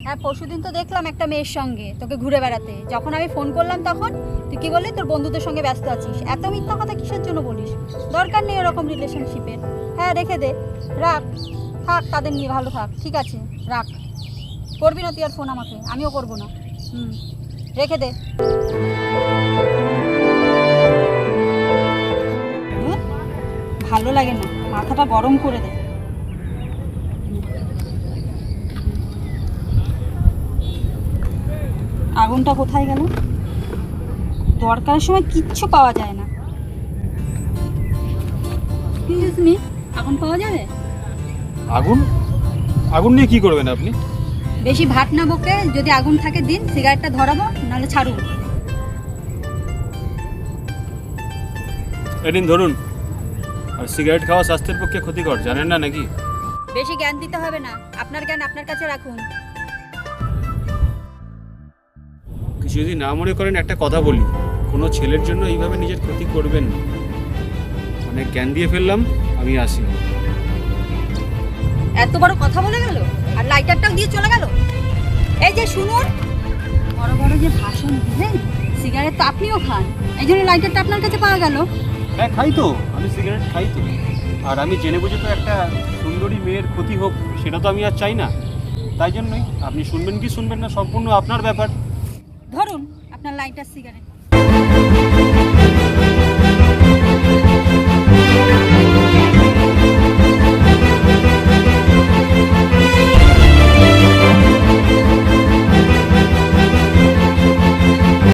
হ্যাঁ, পরশুদিন তো দেখলাম একটা মেয়ের সঙ্গে তোকে ঘুরে বেড়াতে। যখন আমি ফোন করলাম তখন তুই কি বললি তোর বন্ধুদের সঙ্গে ব্যস্ত আছিস। এত মিথ্যা কথা কিসের জন্য বলিস? দরকার নেই এরকম রিলেশনশিপের। হ্যাঁ, রেখে দে, রাখ, থাক, তাদের নিয়ে ভালো থাক। ঠিক আছে, রাখ। করবি না তুই আর ফোন আমাকে, আমিও করবো না। রেখে দে। ভালো লাগে না, মাথাটা গরম করে দে। আগুনটা কোথায় গেল? দরকারের সময় কিচ্ছু পাওয়া যায় না। আগুন পাওয়া যাবে? আগুন? আগুন নিয়ে কি করবেন আপনি? বেশি ভাট না বকে, যদি আগুন থাকে দিন, সিগারেটটা ধরাবো, নাহলে ছাড়ুন। এদিন ধরুন। আর সিগারেট খাওয়া স্বাস্থ্যের পক্ষে ক্ষতিকর, জানেন না নাকি? বেশি জ্ঞান দিতে হবে না, আপনার জ্ঞান আপনার কাছে রাখুন। কিছু যদি না মনে করেন একটা কথা বলি, কোনো ছেলের জন্য এইভাবে নিজের ক্ষতি করবেন না। অনেক জ্ঞান দিয়ে ফেললাম, আমি আসি। এত বড় কথা বলে গেল, আর লাইটারটাও দিয়ে চলে গেল। এই যে শুনুন, বড় বড় যে ভাষণ দিলেন, সিগারেট তো আপনিও খান, এই জন্য লাইটারটা আপনার কাছে পাওয়া গেল। হ্যাঁ, খাই তো, আমি সিগারেট খাই তো। আর আমি জেনে বুঝে তো একটা সুন্দরী মেয়ের ক্ষতি হোক সেটা তো আমি আর চাই না। তাই জন্যই আপনি শুনবেন কি শুনবেন না সম্পূর্ণ আপনার ব্যাপার। ধরুন আপনার লাইটার সিগারেট।